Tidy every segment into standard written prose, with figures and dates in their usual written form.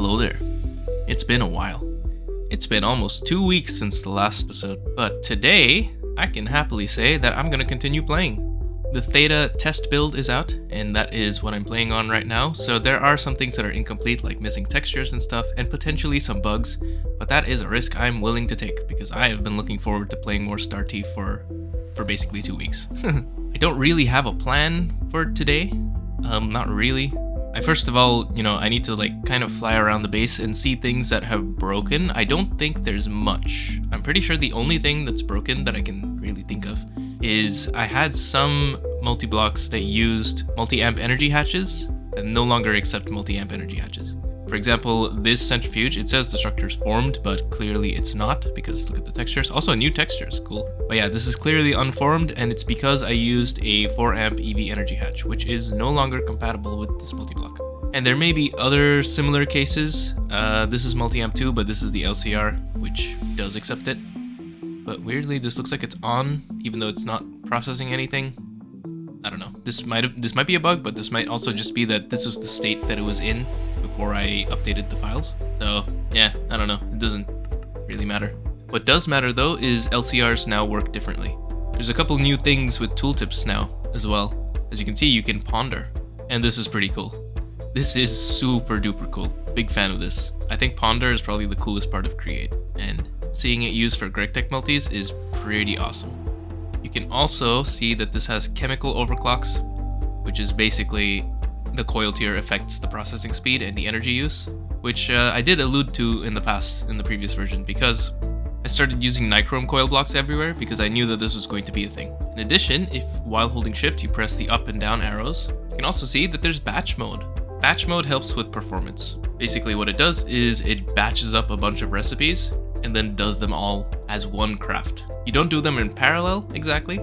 Hello there. It's been a while. It's been almost 2 weeks since the last episode, but today I can happily say that I'm gonna continue playing. The Theta test build is out, and that is what I'm playing on right now, so there are some things that are incomplete, like missing textures and stuff, and potentially some bugs, but that is a risk I'm willing to take, because I have been looking forward to playing more StarT for basically 2 weeks. I don't really have a plan for today. Not really. First of all, I need to kind of fly around the base and see things that have broken. I don't think there's much. I'm pretty sure the only thing that's broken that I can really think of is I had some multi-blocks that used multi-amp energy hatches that no longer accept multi-amp energy hatches. For example, this centrifuge, it says the structure is formed, but clearly it's not because look at the textures. Also, new textures, cool. But yeah, this is clearly unformed, and it's because I used a 4-amp EV energy hatch, which is no longer compatible with this multi-block. And there may be other similar cases. This is multi-amp 2, but this is the LCR, which does accept it. But weirdly, this looks like it's on, even though it's not processing anything. I don't know. This might be a bug, but this might also just be that this was the state that it was in before I updated the files. So yeah, I don't know. It doesn't really matter. What does matter though is LCRs now work differently. There's a couple new things with tooltips now as well. As you can see, you can ponder, and this is pretty cool. This is super duper cool. Big fan of this. I think ponder is probably the coolest part of Create, and seeing it used for GregTech multis is pretty awesome. You can also see that this has chemical overclocks, which is basically the coil tier affects the processing speed and the energy use, which I did allude to in the past, in the previous version, because I started using nichrome coil blocks everywhere because I knew that this was going to be a thing. In addition, if while holding shift you press the up and down arrows, you can also see that there's batch mode. Batch mode helps with performance. Basically what it does is it batches up a bunch of recipes and then does them all as one craft. You don't do them in parallel exactly.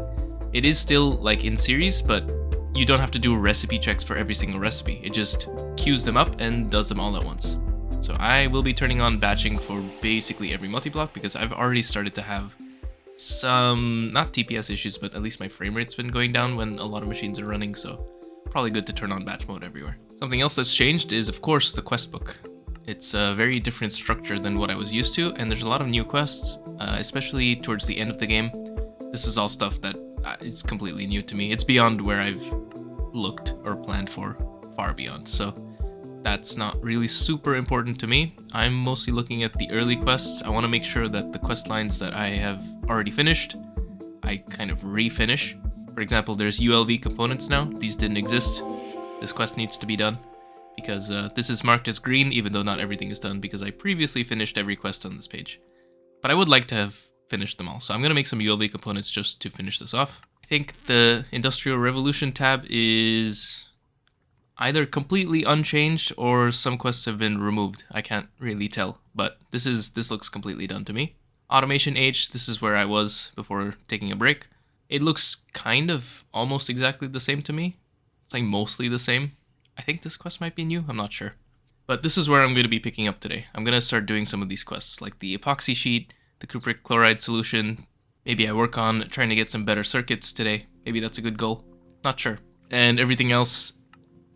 It is still like in series, but you don't have to do recipe checks for every single recipe. It just queues them up and does them all at once. So I will be turning on batching for basically every multi-block because I've already started to have some, not TPS issues, but at least my frame rate's been going down when a lot of machines are running, so probably good to turn on batch mode everywhere. Something else that's changed is, of course, the quest book. It's a very different structure than what I was used to, and there's a lot of new quests, especially towards the end of the game. This is all stuff that is completely new to me. It's beyond where I've looked or planned for, far beyond, so that's not really super important to me. I'm mostly looking at the early quests. I want to make sure that the quest lines that I have already finished, I kind of refinish. For example, there's ULV components now. These didn't exist. This quest needs to be done because this is marked as green, even though not everything is done because I previously finished every quest on this page. But I would like to have finished them all, so I'm going to make some ULV components just to finish this off. I think the Industrial Revolution tab is either completely unchanged or some quests have been removed. I can't really tell, but this looks completely done to me. Automation H, this is where I was before taking a break. It looks kind of almost exactly the same to me. It's like mostly the same. I think this quest might be new, I'm not sure. But this is where I'm going to be picking up today. I'm going to start doing some of these quests, like the epoxy sheet, the cupric chloride solution. Maybe I work on trying to get some better circuits today. Maybe that's a good goal. Not sure. And everything else,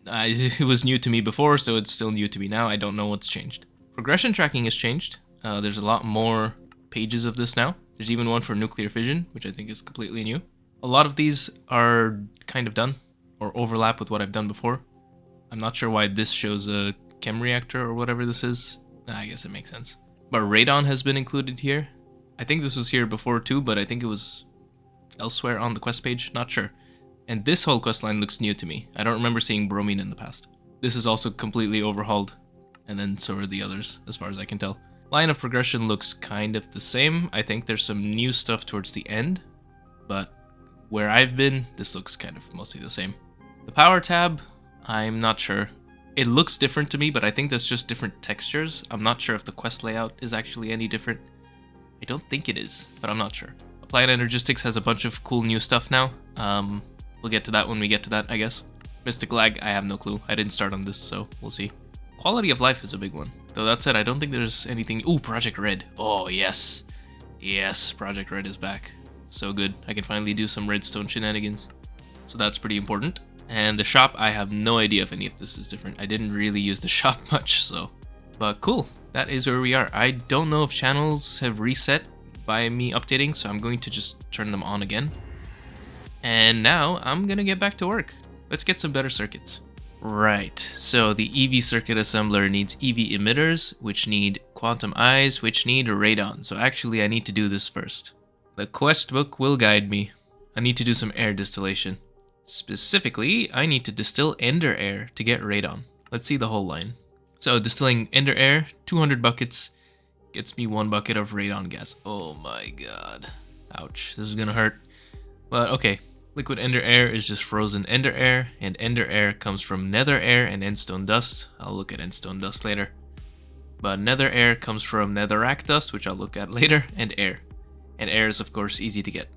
it was new to me before, so it's still new to me now. I don't know what's changed. Progression tracking has changed. There's a lot more pages of this now. There's even one for nuclear fission, which I think is completely new. A lot of these are kind of done, or overlap with what I've done before. I'm not sure why this shows a chem reactor or whatever this is. I guess it makes sense. But radon has been included here. I think this was here before too, but I think it was elsewhere on the quest page, not sure. And this whole quest line looks new to me. I don't remember seeing bromine in the past. This is also completely overhauled, and then so are the others, as far as I can tell. Line of progression looks kind of the same. I think there's some new stuff towards the end, but where I've been, this looks kind of mostly the same. The power tab, I'm not sure. It looks different to me, but I think that's just different textures. I'm not sure if the quest layout is actually any different. I don't think it is, but I'm not sure. Applied Energistics has a bunch of cool new stuff now. We'll get to that when we get to that, I guess. Mystic Lag, I have no clue. I didn't start on this, so we'll see. Quality of life is a big one. Though that said, I don't think there's anything... Ooh, Project Red. Oh, yes. Yes, Project Red is back. So good. I can finally do some redstone shenanigans. So that's pretty important. And the shop, I have no idea if any of this is different. I didn't really use the shop much, so But cool, that is where we are. I don't know if channels have reset by me updating, so I'm going to just turn them on again. And now I'm gonna get back to work. Let's get some better circuits. Right, so the EV circuit assembler needs EV emitters, which need quantum eyes, which need radon. So actually I need to do this first. The quest book will guide me. I need to do some air distillation. Specifically, I need to distill ender air to get radon. Let's see the whole line. So distilling ender air, 200 buckets, gets me 1 bucket of radon gas. Oh my god. Ouch, this is gonna hurt. But okay, liquid ender air is just frozen ender air, and ender air comes from nether air and endstone dust. I'll look at endstone dust later. But nether air comes from netherrack dust, which I'll look at later, and air. And air is of course easy to get.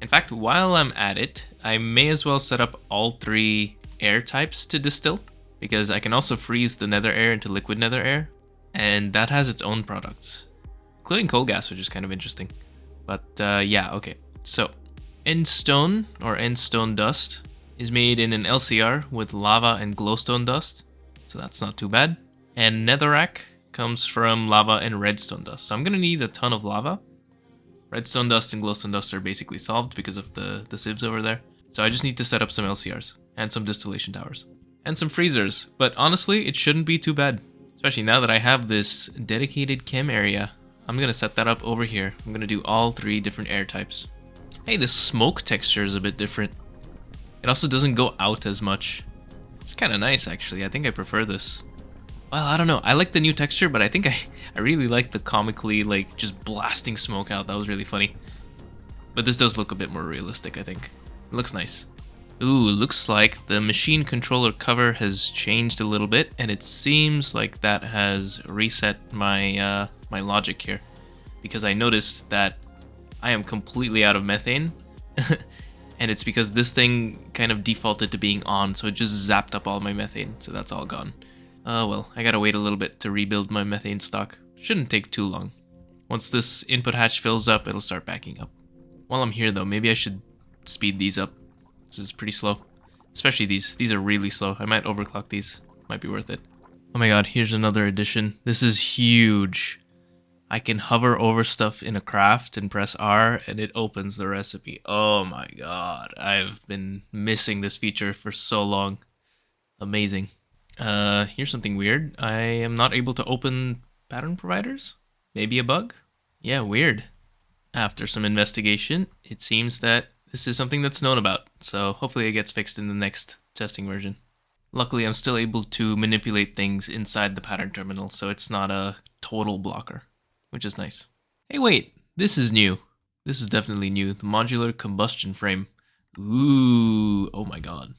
In fact, while I'm at it, I may as well set up all 3 air types to distill, because I can also freeze the nether air into liquid nether air, and that has its own products, including coal gas, which is kind of interesting. But yeah, okay. So, endstone, or endstone dust, is made in an LCR with lava and glowstone dust, so that's not too bad. And netherrack comes from lava and redstone dust, so I'm gonna need a ton of lava. Redstone dust and glowstone dust are basically solved because of the sieves over there. So I just need to set up some LCRs, and some distillation towers, and some freezers. But honestly, it shouldn't be too bad. Especially now that I have this dedicated chem area. I'm gonna set that up over here. I'm gonna do all 3 different air types. Hey, the smoke texture is a bit different. It also doesn't go out as much. It's kind of nice actually. I think I prefer this. Well, I don't know. I like the new texture, but I think I really like the comically, like, just blasting smoke out. That was really funny. But this does look a bit more realistic, I think. It looks nice. Ooh, looks like the machine controller cover has changed a little bit, and it seems like that has reset my my logic here. Because I noticed that I am completely out of methane. And it's because this thing kind of defaulted to being on, so it just zapped up all my methane, so that's all gone. Oh well, I gotta wait a little bit to rebuild my methane stock. Shouldn't take too long. Once this input hatch fills up, it'll start backing up. While I'm here though, maybe I should speed these up. This is pretty slow. Especially these. These are really slow. I might overclock these. Might be worth it. Oh my god, here's another addition. This is huge. I can hover over stuff in a craft and press R and it opens the recipe. Oh my god, I've been missing this feature for so long. Amazing. Here's something weird. I am not able to open pattern providers? Maybe a bug? Yeah, weird. After some investigation, it seems that this is something that's known about, so hopefully it gets fixed in the next testing version. Luckily, I'm still able to manipulate things inside the pattern terminal, so it's not a total blocker, which is nice. Hey wait, this is new. This is definitely new. The modular combustion frame. Ooh, oh my god.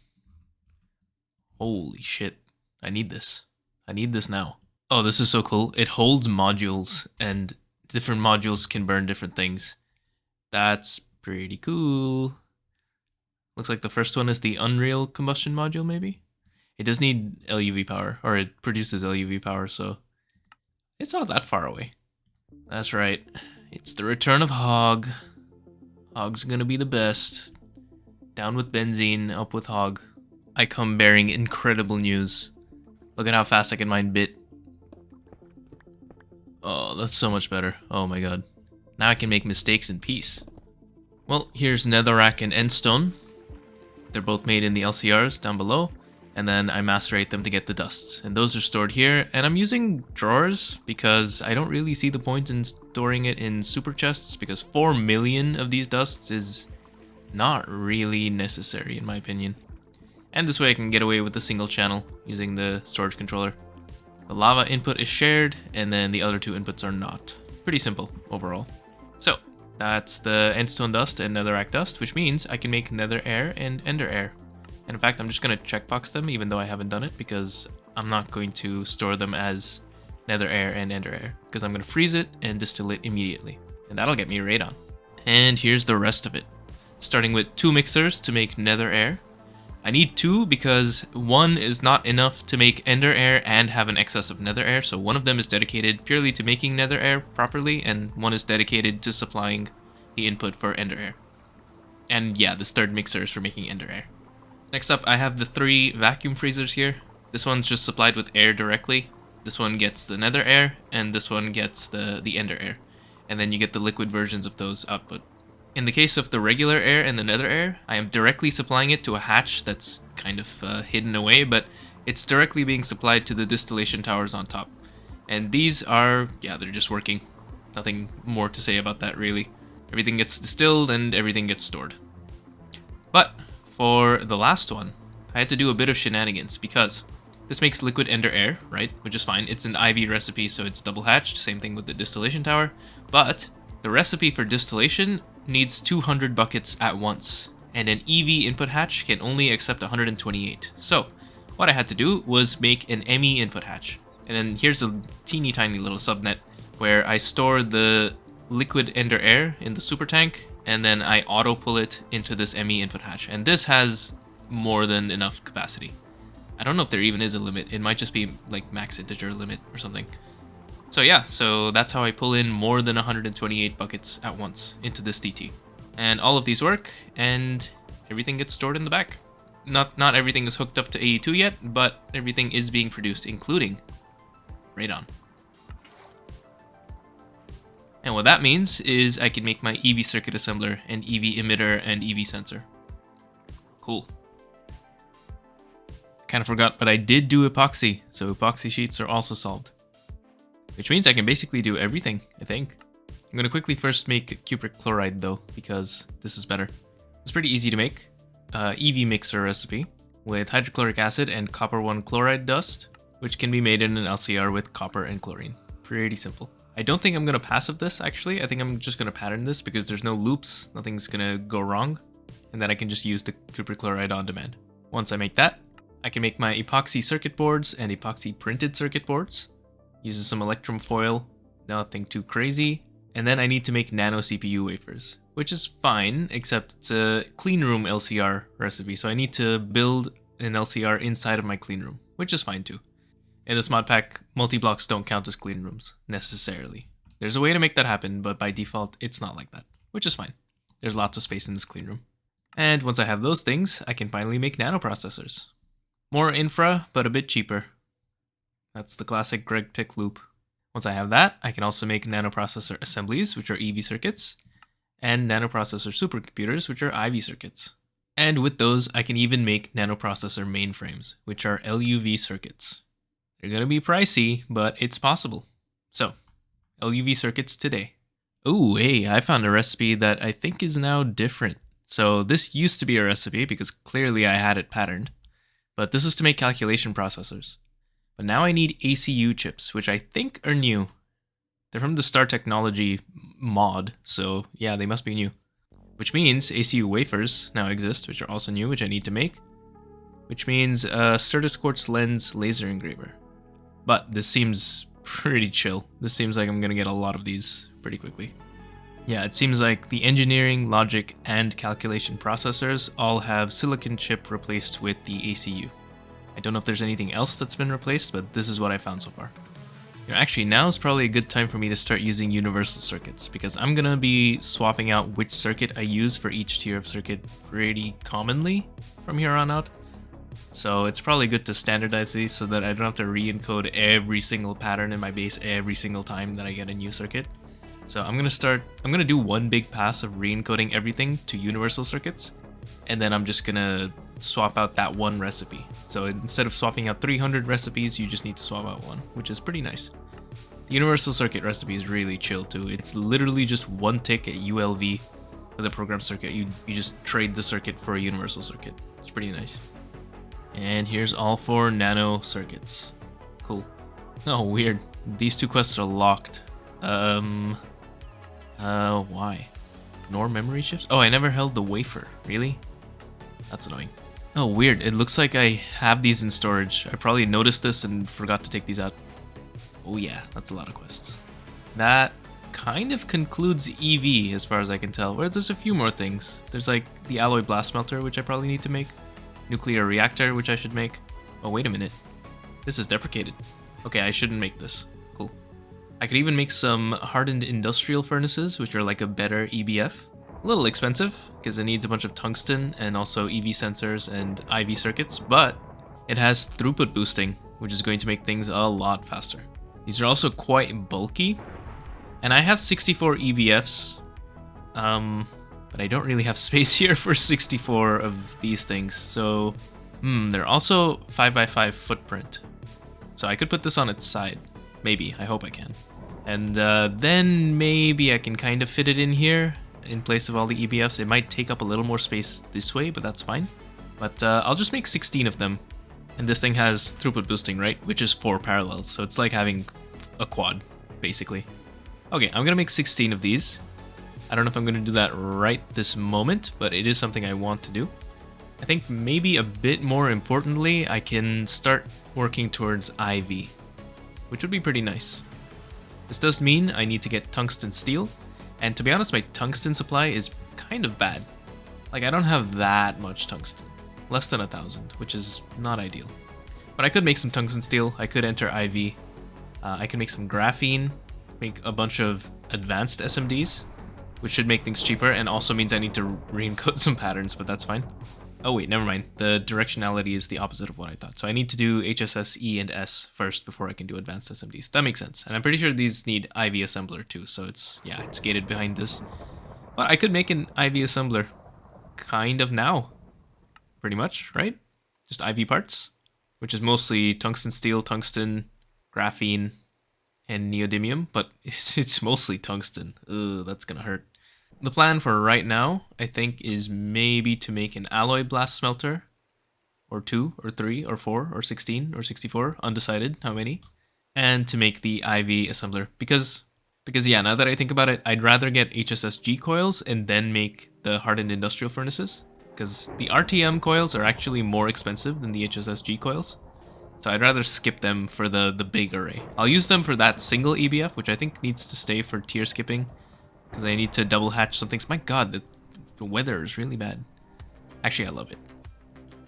Holy shit. I need this. I need this now. Oh, this is so cool. It holds modules, and different modules can burn different things. That's pretty cool. Looks like the first one is the Unreal combustion module, maybe? It does need LUV power, or it produces LUV power, so it's not that far away. That's right. It's the return of Hog. Hog's gonna be the best. Down with benzene, up with Hog. I come bearing incredible news. Look at how fast I can mine bit. Oh, that's so much better. Oh my god. Now I can make mistakes in peace. Well, here's netherrack and endstone. They're both made in the LCRs down below, and then I macerate them to get the dusts. And those are stored here, and I'm using drawers because I don't really see the point in storing it in super chests, because 4 million of these dusts is not really necessary in my opinion. And this way I can get away with the single channel using the storage controller. The lava input is shared, and then the other 2 inputs are not. Pretty simple overall. So, that's the endstone dust and netherrack dust, which means I can make nether air and ender air. And in fact, I'm just going to checkbox them even though I haven't done it, because I'm not going to store them as nether air and ender air, because I'm going to freeze it and distill it immediately. And that'll get me radon. And here's the rest of it. Starting with 2 mixers to make nether air. I need 2 because 1 is not enough to make ender air and have an excess of nether air, so one of them is dedicated purely to making nether air properly, and one is dedicated to supplying the input for ender air. And yeah, this third mixer is for making ender air. Next up, I have the 3 vacuum freezers here. This one's just supplied with air directly. This one gets the nether air, and this one gets the ender air. And then you get the liquid versions of those output. In the case of the regular air and the nether air, I am directly supplying it to a hatch that's kind of hidden away, but it's directly being supplied to the distillation towers on top. And these are, yeah, they're just working. Nothing more to say about that, really. Everything gets distilled and everything gets stored. But for the last one, I had to do a bit of shenanigans because this makes liquid ender air, right? Which is fine. It's an IV recipe, so it's double hatched. Same thing with the distillation tower. But the recipe for distillation needs 200 buckets at once, and an EV input hatch can only accept 128. So what I had to do was make an ME input hatch. And then here's a teeny tiny little subnet where I store the liquid ender air in the super tank, and then I auto pull it into this ME input hatch. And this has more than enough capacity. I don't know if there even is a limit. It might just be like max integer limit or something. So yeah, so that's how I pull in more than 128 buckets at once into this DT. And all of these work, and everything gets stored in the back. Not everything is hooked up to AE2 yet, but everything is being produced, including radon. And what that means is I can make my EV circuit assembler and EV emitter and EV sensor. Cool. I kind of forgot, but I did do epoxy, so epoxy sheets are also solved. Which means I can basically do everything, I think. I'm going to quickly first make cupric chloride though, because this is better. It's pretty easy to make. EV mixer recipe with hydrochloric acid and copper 1 chloride dust, which can be made in an LCR with copper and chlorine. Pretty simple. I don't think I'm going to passive this, actually. I think I'm just going to pattern this because there's no loops. Nothing's going to go wrong. And then I can just use the cupric chloride on demand. Once I make that, I can make my epoxy circuit boards and epoxy printed circuit boards. Uses some electrum foil, nothing too crazy. And then I need to make nano CPU wafers, which is fine, except it's a clean room LCR recipe. So I need to build an LCR inside of my clean room, which is fine too. In this mod pack, multi-blocks don't count as clean rooms, necessarily. There's a way to make that happen, but by default, it's not like that, which is fine. There's lots of space in this clean room. And once I have those things, I can finally make nanoprocessors. More infra, but a bit cheaper. That's the classic Greg Tick loop. Once I have that, I can also make nanoprocessor assemblies, which are EV circuits, and nanoprocessor supercomputers, which are IV circuits. And with those, I can even make nanoprocessor mainframes, which are LUV circuits. They're going to be pricey, but it's possible. So, LUV circuits today. Oh, hey, I found a recipe that I think is now different. So this used to be a recipe because clearly I had it patterned, but this is to make calculation processors. But now I need ACU chips, which I think are new. They're from the Star Technology mod, so yeah, they must be new. Which means ACU wafers now exist, which are also new, which I need to make. Which means a Certus Quartz lens laser engraver. But this seems pretty chill. This seems like I'm gonna get a lot of these pretty quickly. Yeah, it seems like the engineering, logic, and calculation processors all have silicon chip replaced with the ACU. I don't know if there's anything else that's been replaced, but this is what I found so far. You know, actually, now is probably a good time for me to start using universal circuits, because I'm gonna be swapping out which circuit I use for each tier of circuit pretty commonly from here on out. So it's probably good to standardize these so that I don't have to re-encode every single pattern in my base every single time that I get a new circuit. So I'm gonna do one big pass of re-encoding everything to universal circuits, and then I'm just gonna swap out that one recipe. So instead of swapping out 300 recipes, you just need to swap out one, which is pretty nice. The universal circuit recipe is really chill too. It's literally just one tick at ULV for the program circuit. You just trade the circuit for a universal circuit. It's pretty nice. And here's all 4 nano circuits. Cool. Oh, weird. These 2 quests are locked. Why? Ignore memory chips? Oh, I never held the wafer. Really? That's annoying. Oh, weird. It looks like I have these in storage. I probably noticed this and forgot to take these out. Oh yeah, that's a lot of quests. That kind of concludes EV as far as I can tell. Where there's a few more things. There's like the alloy blast melter, which I probably need to make. Nuclear reactor, which I should make. Oh, wait a minute. This is deprecated. Okay, I shouldn't make this. Cool. I could even make some hardened industrial furnaces, which are like a better EBF. A little expensive, because it needs a bunch of tungsten and also EV sensors and IV circuits, but it has throughput boosting, which is going to make things a lot faster. These are also quite bulky, and I have 64 EBFs, but I don't really have space here for 64 of these things, so they're also 5x5 footprint. So I could put this on its side. Maybe. I hope I can. And then maybe I can kind of fit it in here in place of all the EBFs. It might take up a little more space this way, but that's fine. But I'll just make 16 of them. And this thing has throughput boosting, right? Which is 4 parallels. So it's like having a quad, basically. Okay, I'm going to make 16 of these. I don't know if I'm going to do that right this moment, but it is something I want to do. I think maybe a bit more importantly, I can start working towards IV, which would be pretty nice. This does mean I need to get tungsten steel, and to be honest, my tungsten supply is kind of bad. Like, I don't have that much tungsten. Less than 1,000, which is not ideal. But I could make some tungsten steel, I could enter IV, I can make some graphene, make a bunch of advanced SMDs, which should make things cheaper, and also means I need to re-encode some patterns, but that's fine. Oh wait, never mind. The directionality is the opposite of what I thought. So I need to do HSS, E, and S first before I can do advanced SMDs. That makes sense. And I'm pretty sure these need IV assembler too, so it's gated behind this. But I could make an IV assembler kind of now. Pretty much, right? Just IV parts, which is mostly tungsten steel, tungsten, graphene, and neodymium, but it's mostly tungsten. Ugh, that's gonna hurt. The plan for right now, I think, is maybe to make an alloy blast smelter, or 2, or 3, or 4, or 16, or 64, undecided how many, and to make the IV assembler, because yeah, now that I think about it, I'd rather get HSSG coils and then make the hardened industrial furnaces, because the RTM coils are actually more expensive than the HSSG coils, so I'd rather skip them for the big array. I'll use them for that single EBF, which I think needs to stay for tier skipping, because I need to double hatch some things. My god, the weather is really bad. Actually, I love it.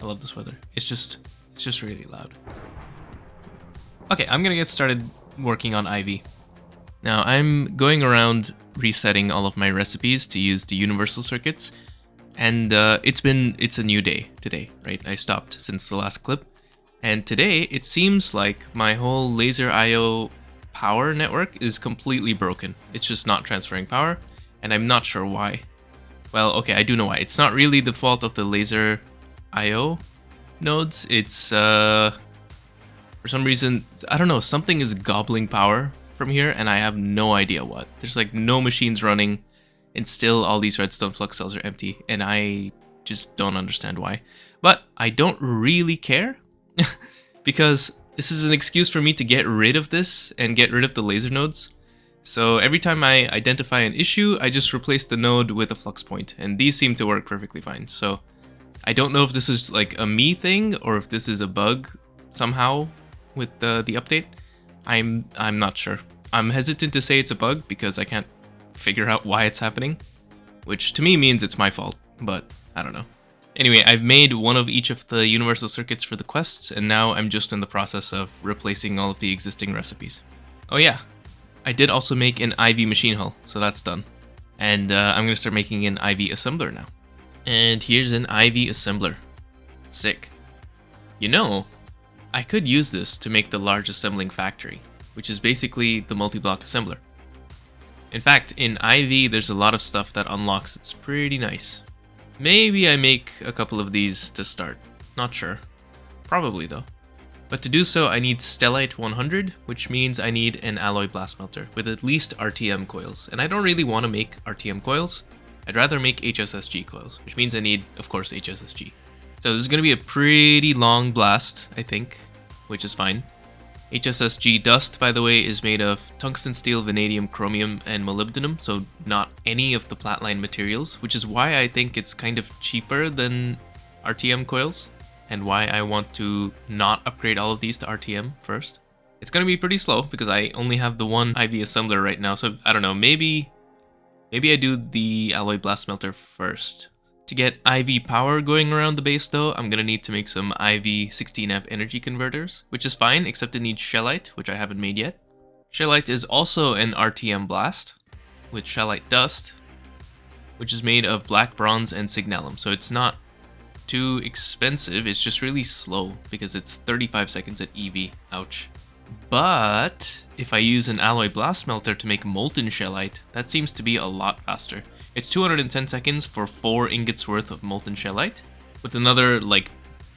I love this weather. It's just really loud. Okay, I'm gonna get started working on IV. Now, I'm going around resetting all of my recipes to use the universal circuits, and it's a new day today, right? I stopped since the last clip, and today it seems like my whole laser IO power network is completely broken. It's just not transferring power, and I'm not sure why. Well, okay, I do know why. It's not really the fault of the laser IO nodes. It's for some reason, I don't know, something is gobbling power from here, and I have no idea what. There's like no machines running, and still all these redstone flux cells are empty, and I just don't understand why. But I don't really care, because this is an excuse for me to get rid of this and get rid of the laser nodes. So every time I identify an issue, I just replace the node with a flux point, and these seem to work perfectly fine. So I don't know if this is like a me thing or if this is a bug somehow with the update. I'm not sure. I'm hesitant to say it's a bug because I can't figure out why it's happening, which to me means it's my fault, but I don't know. Anyway, I've made one of each of the universal circuits for the quests, and now I'm just in the process of replacing all of the existing recipes. Oh yeah, I did also make an IV machine hull, so that's done. And I'm going to start making an IV assembler now. And here's an IV assembler. Sick. You know, I could use this to make the large assembling factory, which is basically the multi-block assembler. In fact, in IV, there's a lot of stuff that unlocks. It's pretty nice. Maybe I make a couple of these to start. Not sure. Probably though. But to do so, I need Stellite 100, which means I need an alloy blast melter with at least RTM coils. And I don't really want to make RTM coils. I'd rather make HSSG coils, which means I need, of course, HSSG. So this is going to be a pretty long blast, I think, which is fine. HSSG dust, by the way, is made of tungsten, steel, vanadium, chromium, and molybdenum, so not any of the flatline materials, which is why I think it's kind of cheaper than RTM coils, and why I want to not upgrade all of these to RTM first. It's going to be pretty slow, because I only have the one IV assembler right now, so I don't know, maybe I do the alloy blast smelter first. To get IV power going around the base though, I'm gonna need to make some IV 16 amp energy converters, which is fine, except it needs shellite, which I haven't made yet. Shellite is also an RTM blast, with shellite dust, which is made of black bronze and signalum, so it's not too expensive, it's just really slow because it's 35 seconds at EV. Ouch. But if I use an alloy blast smelter to make molten shellite, that seems to be a lot faster. It's 210 seconds for 4 ingots worth of molten shellite, with another like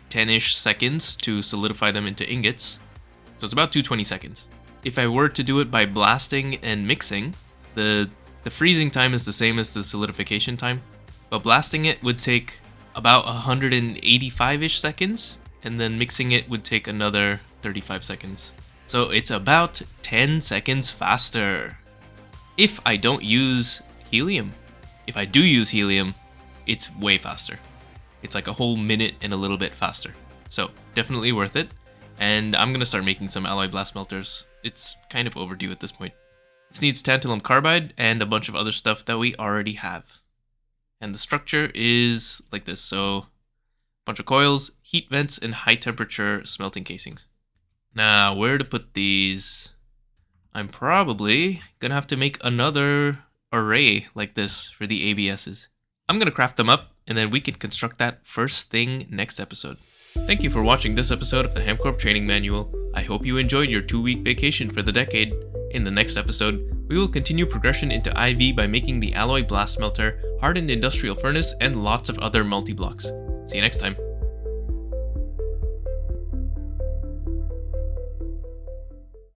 10-ish seconds to solidify them into ingots. So it's about 220 seconds. If I were to do it by blasting and mixing, the freezing time is the same as the solidification time, but blasting it would take about 185-ish seconds, and then mixing it would take another 35 seconds. So it's about 10 seconds faster. If I don't use helium. If I do use helium, it's way faster. It's like a whole minute and a little bit faster. So definitely worth it. And I'm gonna start making some alloy blast smelters. It's kind of overdue at this point. This needs tantalum carbide and a bunch of other stuff that we already have. And the structure is like this. So a bunch of coils, heat vents, and high temperature smelting casings. Now, where to put these? I'm probably gonna have to make another array like this for the ABSs. I'm gonna craft them up, and then we can construct that first thing next episode. Thank you for watching this episode of the HamCorp Training Manual. I hope you enjoyed your 2-week vacation for the decade. In the next episode, we will continue progression into IV by making the alloy blast smelter, hardened industrial furnace, and lots of other multi-blocks. See you next time.